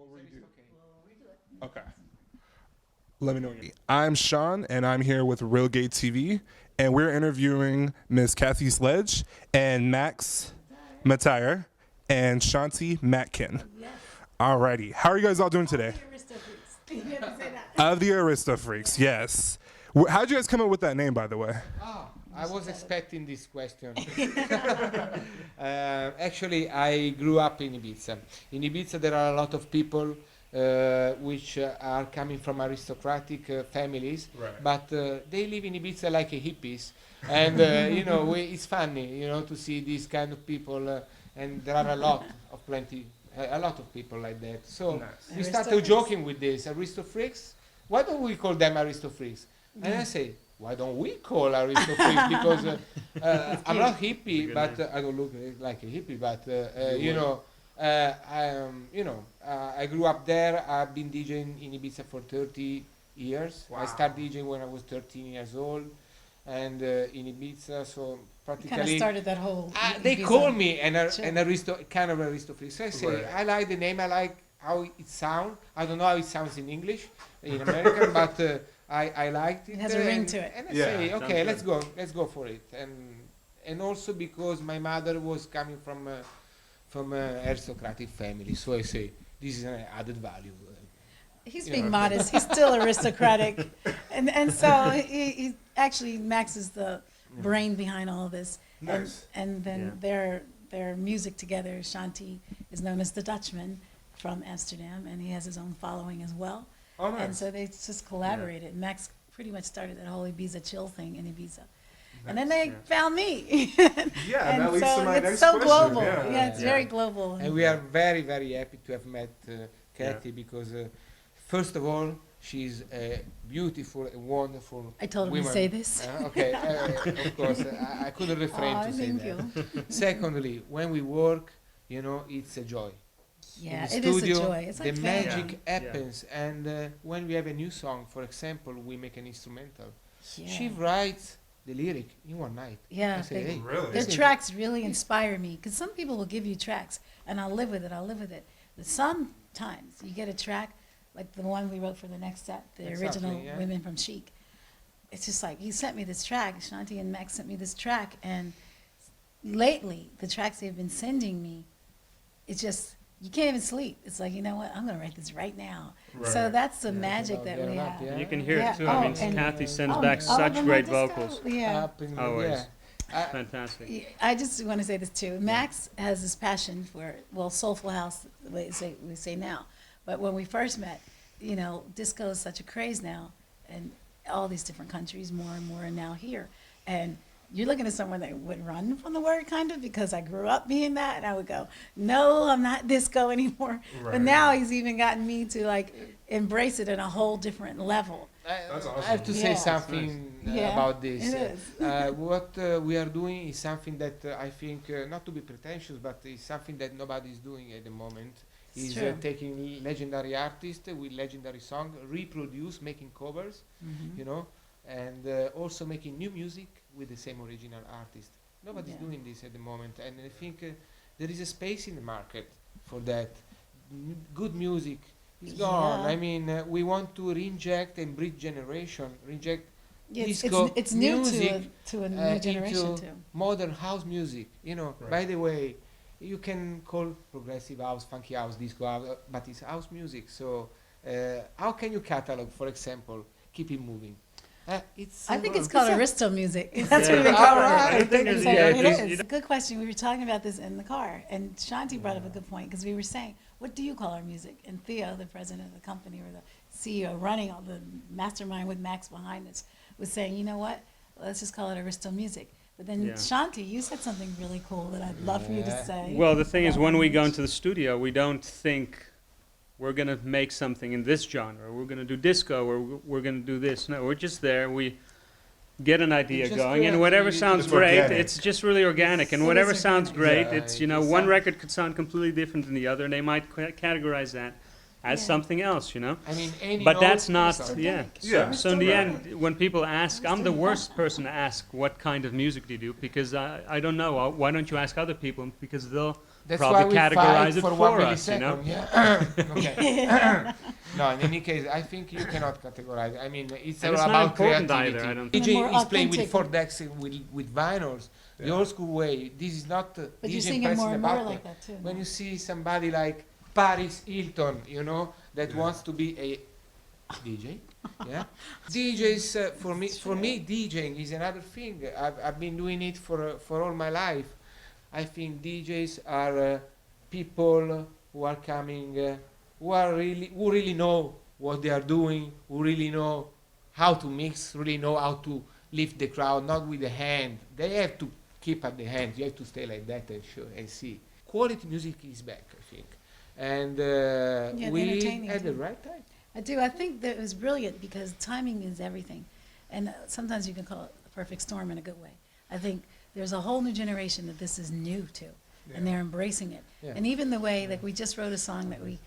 What will you do? Okay. Let me know when you're. I'm Sean, and I'm here with Realgate TV, and we're interviewing Miss Kathy Sledge and Max Matire and Shanti Matkin. Yes. Alrighty. How are you guys all doing today? Aristofreeks. You have to say that. Of the Aristofreeks, yes. How'd you guys come up with that name, by the way? Oh, I was expecting this question. Actually, I grew up in Ibiza. In Ibiza, there are a lot of people which are coming from aristocratic families, Right. but they live in Ibiza like a hippies. And, it's funny, to see these kind of people, and there are a lot of people like that. So Nice. we started joking with this, Aristofreeks. Why don't we call them Aristofreeks? And I say, why don't we call Aristofreeks? Because I'm not hippie, but I don't look like a hippie. But I grew up there. I've been DJing in Ibiza for 30 years. Wow. I started DJing when I was 13 years old, and in Ibiza, so Kind of practically. started that whole. They Ibiza. call me an Sure. kind of Aristofreeks. So I say, Right. I like the name. I like how it sounds. I don't know how it sounds in English, in American, but I liked it. It has a ring to it. And I Yeah. say, Sounds okay, good. let's go for it. And also because my mother was coming from aristocratic family, so I say this is an added value. He's You being know. modest. He's still aristocratic, and so he actually Max is the brain behind all of this. Nice. And then their music together. Shanti is known as the Dutchman from Amsterdam, and he has his own following as well. Oh, nice. And so they just collaborated. Max pretty much started that whole Ibiza chill thing in Ibiza. And then they found me. Yeah, and that leads so to my it's next so question. global. Yeah. Yeah, it's Yeah. very global. And we are very, very happy to have met Kathy because, first of all, she's a beautiful, and wonderful I told him woman. to say this. Okay, of course, I couldn't refrain Aw, to say thank that. you. Secondly, when we work, it's a joy. Yeah, In the it is a studio, joy. It's the like magic family. happens, and when we have a new song, for example, we make an instrumental. Yeah. She writes the lyric in one night. Yeah, I say, they- hey, Really? their listen to- tracks really inspire me because some people will give you tracks and I'll live with it. But sometimes you get a track like the one we wrote for the next set, the Exactly, original yeah. Women from Chic. It's just like he sent me this track. Shanti and Max sent me this track, and lately the tracks they've been sending me, it's just you can't even sleep. It's like, you know what? I'm gonna write this right now. So Right. that's the Yeah, magic about that there we and have. up, yeah. And you can hear Yeah. it too. I mean, Oh, and- Kathy sends Oh, back all of such them are great disco. vocals. Yeah. Up in- Always. yeah. I- Fantastic. Yeah, I just want to say this too. Max has this passion for, well, soulful house, the way we say now. But when we first met, disco is such a craze now, and all these different countries, more and more are now here. And you're looking at someone that would run from the word, kind of, because I grew up being that, and I would go, no, I'm not disco anymore. Right. But now he's even gotten me to like embrace it at a whole different level. That's I have to awesome. say Yeah. something Yeah, about this. it is. What we are doing is something that I think, not to be pretentious, but is something that nobody is doing at the moment. It's Is true. taking legendary artists with legendary songs, reproduce, making covers, Mhm. and also making new music with the same original artist. Nobody's Yeah. doing this at the moment, and I think there is a space in the market for that. Good music is gone. Yeah. I mean, we want to reinject and bridge generation, reinject Yeah, disco it's new music, to a new generation into too. modern house music. Right. By the way, you can call progressive house, funky house, disco house, but it's house music. So how can you catalog, for example, Keep It Moving? It's I think it's called Aristo music. That's Yeah. what they call All it. right. I think there's- So yeah, it because is. you It's a good question. We were talking about this in the car, and Shanti brought up a good point because we were saying, what do you call our music? And Theo, the president of the company or the CEO running all the mastermind with Max behind us, was saying, you know what? Let's just call it Aristo music. But then Yeah. Shanti, you said something really cool that I'd love for you to Yeah. say. Well, the thing is, about when we go language. into the studio, we don't think we're going to make something in this genre. We're going to do disco, or we're going to do this. No, we're just there. We get an idea just going, and create- whatever it's sounds It's great, organic. it's just really organic. And It is whatever sounds organic. great, Yeah, it's, it's one some- record could sound completely different than the other, and they might categorize that as Yeah. something else, I mean, any But note that's is not, something. yeah. Yeah. So in the Right. end, when people ask, I'm the worst person to ask what kind of music do you do, because I don't know. Why don't you ask other people? Because they'll That's probably why we categorize fight it for for 1 us, you know? millisecond. Yeah. Okay. No, in any case, I think you cannot categorize. I mean, it's And all it's not about important creativity. either, I don't think. DJ More is playing with authentic. 4 decks with vinyls, the Yeah. old school way. This is not But you're DJ seeing it pressing more a and more button. like that too. When now. you see somebody like Paris Hilton, you know, that Yeah. wants to be a DJ, yeah. DJs for me, DJing is another thing. I've been doing it for all my life. I think DJs are people who are coming, who really know what they are doing, who really know how to mix, really know how to lift the crowd, not with the hand. They have to keep at the hand. You have to stay like that and show and see. Quality music is back, I think, and the we entertaining at the too. right time. I do. I think that it was brilliant because timing is everything. And sometimes you can call it a perfect storm in a good way. I think there's a whole new generation that this is new to, and they're embracing it. Yeah. And even the way, like, we just wrote a song that we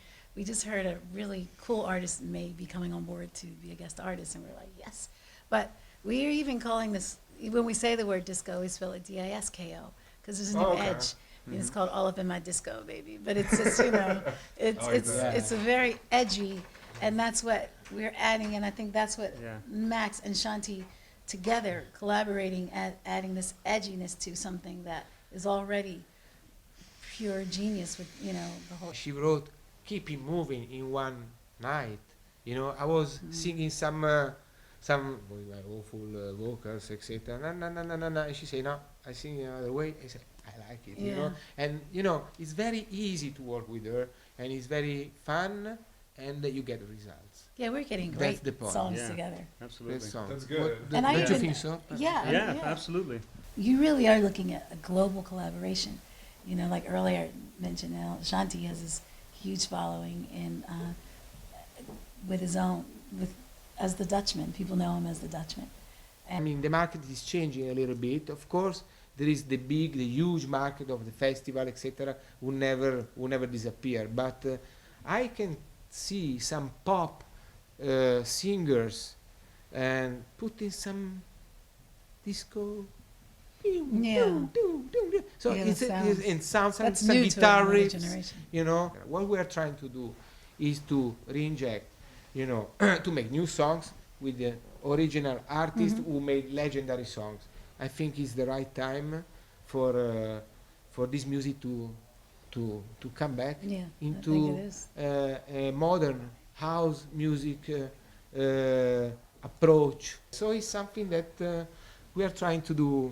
just heard a really cool artist may be coming on board to be a guest artist, and we're like, yes. But we're even calling this, when we say the word disco, we spell it D-I-S-K-O, because there's a new Oh, okay. edge. It's called All Up in My Disco, baby. But it's just, you know, it's, I like it's, that. it's a very edgy, and that's what we're adding, and I think that's what Yeah. Max and Shanti together collaborating at adding this edginess to something that is already pure genius with, you know, the whole. She wrote "Keep It Moving" in one night. You know, I was singing some with my awful vocals, etc. No, and she said, "No, I sing another way." I said, "I like it," you know. And you know, it's very easy to work with her, and it's very fun, and you get the results. Yeah, we're getting That's great the point. songs Yeah. together. Absolutely. That song. That's good. What- And I don't you even- think so? Yeah, Yeah, absolutely. You really are looking at a global collaboration. You know, like earlier I mentioned, now Shanti has this huge following in with his own as the Dutchman. People know him as the Dutchman. I mean, the market is changing a little bit. Of course, there is the huge market of the festival, etc., will never disappear. But I can see some pop singers and putting some disco. Yeah. So Yeah, it's, that sounds- and sounds some, That's some new guitar to another riffs. generation. You know, what we are trying to do is to reinject, you know, to make new songs with the original artists who made legendary songs. I think it's the right time for this music to come back Yeah, I think into it is. a modern house music approach. So it's something that we are trying to do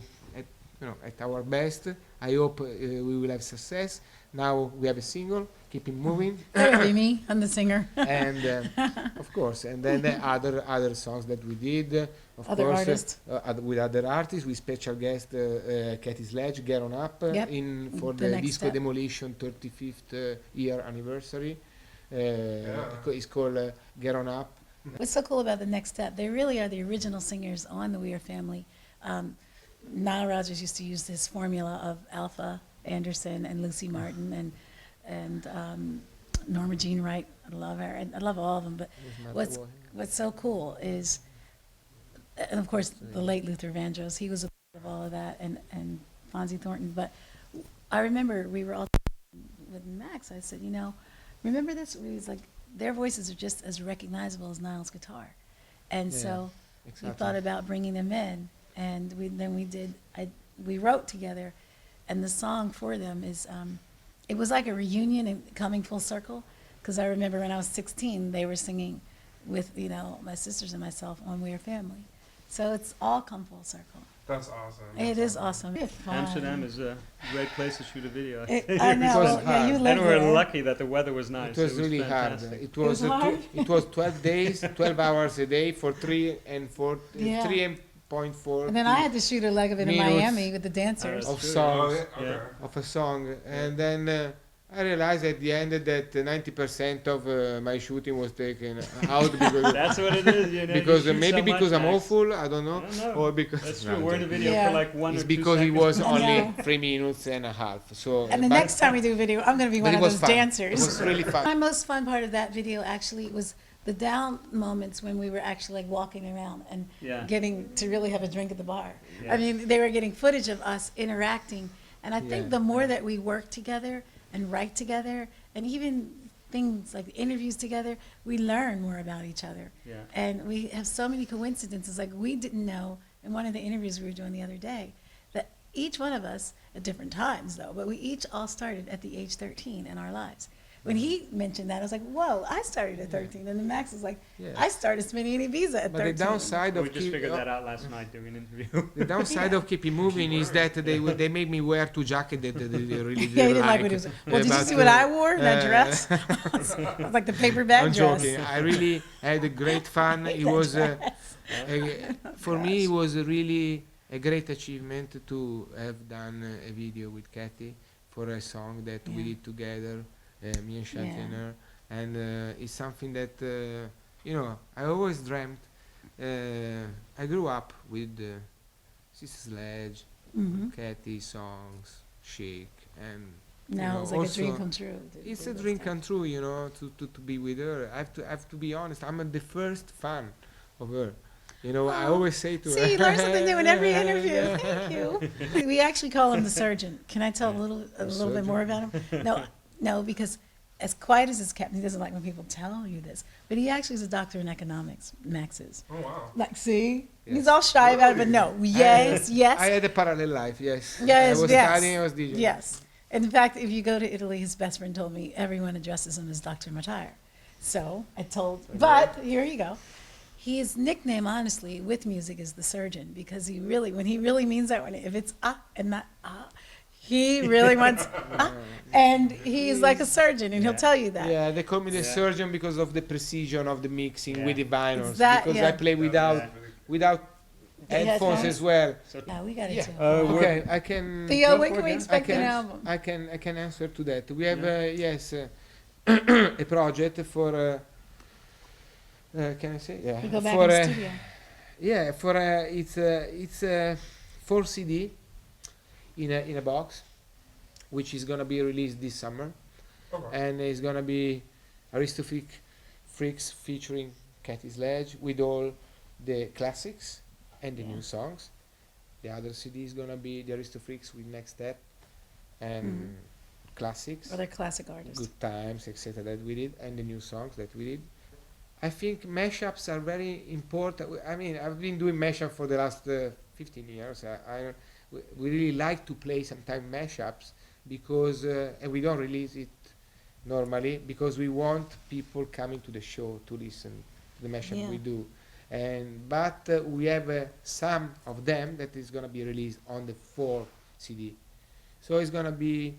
at our best. I hope we will have success. Now we have a single, Keep It Moving, That would be me. I'm the singer. and of course, and then the other songs that we did, of Other course, artists. with other artists, with special guest Kathy Sledge, Get On Up, Yep. for The the next Disco step. Demolition 35th year anniversary. It's called Get On Up. What's so cool about the next step? They really are the original singers on the We Are Family. Nile Rodgers used to use this formula of Alpha Anderson and Lucy Martin and Norma Jean Wright. I love her, and I love all of them. But what's so cool is, and of course, the late Luther Vandross. He was a part of all of that, and Fonzie Thornton. But I remember we were all with Max. I said, you know, remember this? We was like, their voices are just as recognizable as Nile's guitar, and Yeah, so exactly. we thought about bringing them in, and we wrote together, and the song for them is it was like a reunion and coming full circle, because I remember when I was 16 they were singing with, you know, my sisters and myself on We Are Family, so it's all come full circle. That's awesome. It is awesome. It's fun. Amsterdam is a great place to shoot a video. I know. Because Yeah, you hard. live And we're there. lucky that the weather was nice. It was really fantastic. hard. It was was hard? it was 12 days, 12 hours a day for 3.4 And then I had to shoot a leg of it in Minutes Miami with the dancers. of True. songs. Oh, yeah? Okay. Of a song, and then I realized at the end that 90% of my shooting was taken out because That's what it is, you know. because you shoot maybe so because much, I'm Max. awful, I don't know, I don't know. or because That's No, true. I'm We're in the joking. video Yeah. for like 1 It's or 2 because it seconds. was I only know. 3 minutes and a half. So And the but next time we do a video, I'm going to be but one it of was those fun. dancers. It was really fun. My most fun part of that video actually was the down moments when we were actually like walking around and Yeah. getting to really have a drink at the bar. Yeah. I mean, they were getting footage of us interacting, and I think Yeah. the more that we work together, and write together, and even things like interviews together, we learn more about each other. Yeah. And we have so many coincidences. Like, we didn't know in one of the interviews we were doing the other day that each one of us, at different times though, but we each all started at the age 13 in our lives. When he mentioned that, I was like, whoa, I started at 13. And then Max was like, Yeah. I started spinning Ibiza at But 13. the downside of We just figured that out last night doing an interview. the downside of keeping moving is that they made me wear two jackets that they really Yeah, he didn't like what he was. Well, did you see what I wore in that dress? It was like the paper bag I'm dress. joking. I really had a great fun. It was for me. It was really a great achievement to have done a video with Kathy for a song that we Yeah. did together, me and Shanti and her, and it's something that I always dreamt. I grew up with Sister Sledge, Mm-hmm. Kathy songs, Chic, and Now it's like a dream also come true. it's a dream come true, to be with her. I have to be honest. I'm the first fan of her. I always say to her. See, you learn something new in every interview. Thank you. We actually call him the surgeon. Can I tell a little bit surgeon? more about him? No, because as quiet as it's kept, he doesn't like when people tell you this, but he actually is a doctor in economics. Max is. Oh wow. Like, see, Yes. he's all shy about it, but no. Yes, yes. I had a parallel life. Yes. Yes, I was yes. studying. I was DJing. Yes. In fact, if you go to Italy, his best friend told me everyone addresses him as Dr. Matire. So I told, but here you go. His nickname, honestly, with music is the surgeon, because when he really means that, if it's and not he really wants and he's like a surgeon, and he'll tell you that. Yeah, they call me the Yeah. surgeon because of the precision of the mixing Yeah. with the vinyls. It's that, because yeah. I play without The headphones as well. Yeah, we got it Yeah. too. Okay, I can. Theo, when can we I expect an can. album? I can answer to that. We have a project for. Can I say? Yeah. We go back for in the studio. Yeah, for it's a 4 CD in a box, which is gonna be released this summer, Okay. and it's gonna be Aristofreeks featuring Kathy Sledge with all the classics and the Yeah. new songs. The other CD is gonna be the Aristofreeks with Next Step and classics, Other classic artists. good times, etc. that we did, and the new songs that we did. I think mashups are very important. I mean, I've been doing mashup for the last 15 years. We really like to play sometimes mashups because, and we don't release it normally because we want people coming to the show to listen to the mashup Yeah. we do. But we have some of them that is gonna be released on the 4 CD. So it's gonna be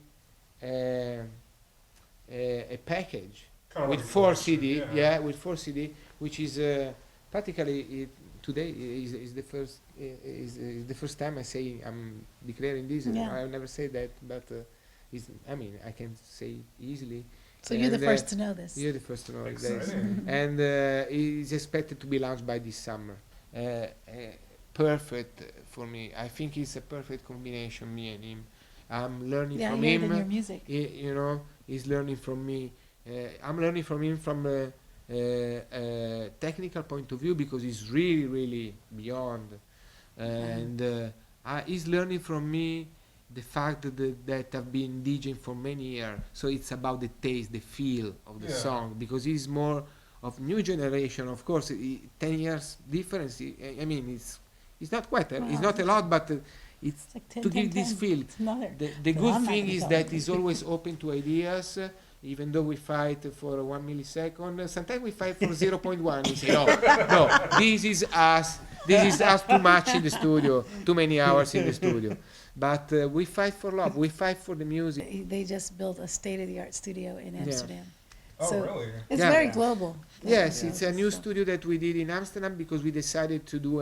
a package. Kinda With like a 4 collection, CD, yeah, with 4 CD, which is practically today is the first time I say I'm declaring this. Yeah. I've never said that, but I can say it easily. So you're the And, first to know this. You're the first to know this, Exciting. and it's expected to be launched by this summer. Perfect for me. I think it's a perfect combination. Me and him. I'm learning Yeah, I from heard it him. in your music. He's learning from me. I'm learning from him from a technical point of view because he's really, really beyond. And he's learning from me the fact that I've been DJing for many years. So it's about the taste, the feel of the Yeah. song, because he's more of new generation. Of course, 10 years difference. It's not quite. It's Wow. not a lot, but it's It's like 10, to 10, give this 10. feel. It's another. The No, good I'm not thing gonna is tell that you. he's always open to ideas, even though we fight for 1 millisecond. Sometimes we fight for 0.1. He say, no, this is us. This is us too much in the studio, too many hours in the studio. But we fight for love. We fight for the music. They just built a state-of-the-art studio in Amsterdam. Oh, So really? it's Yeah. very Yeah. global. Yes, Yeah. it's a new So- studio that we did in Amsterdam because we decided to do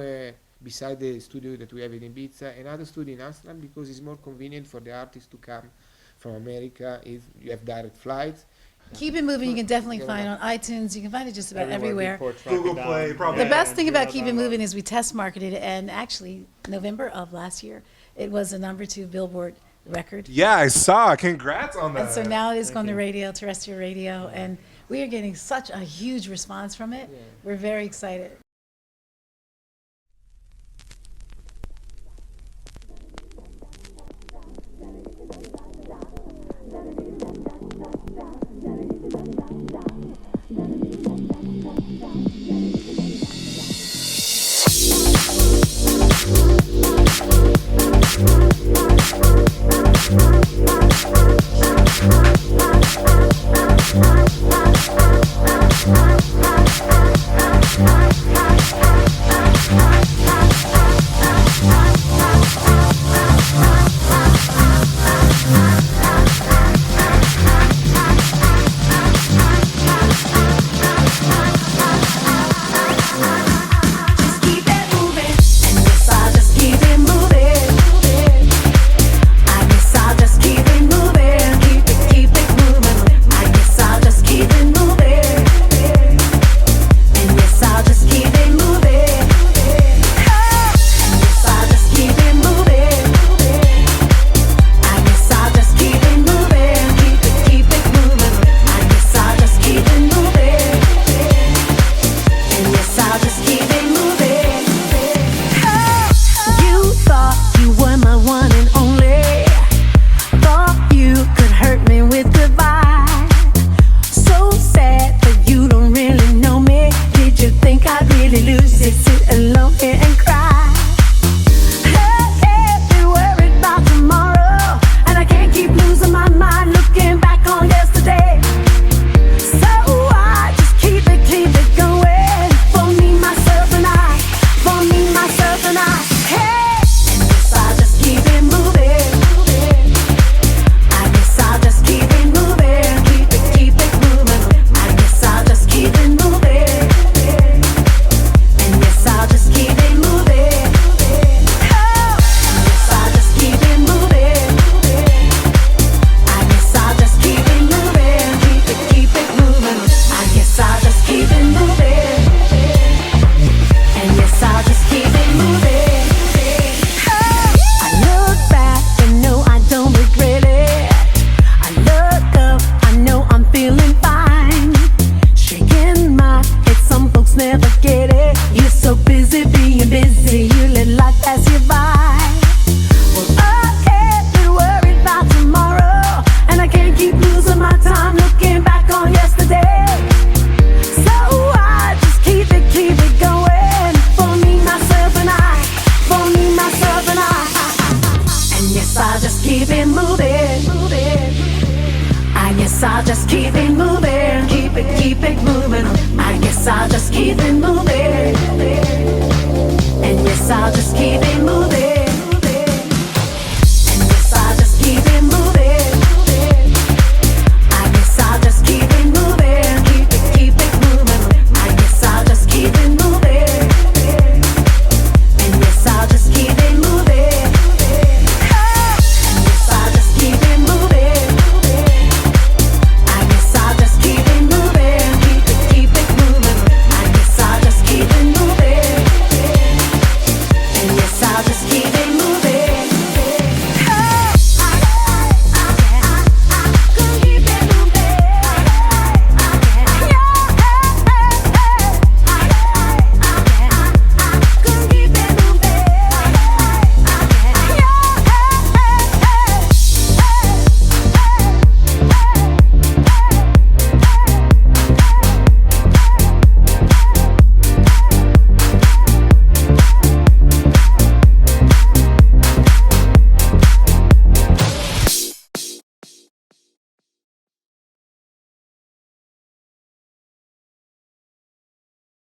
beside the studio that we have in Ibiza, another studio in Amsterdam because it's more convenient for the artists to come from America if you have direct flights. Keep It Moving, you can definitely Yeah. find on iTunes. You can find it just about everywhere. Google Play, probably. The best thing about Keep It Moving is we test marketed it, and actually, November of last year, it was a #2 Billboard record. Yeah, I saw. Congrats on that. And so now it is Thank going to you. radio, terrestrial radio, and we are getting such a huge response from it. Yeah. We're very excited.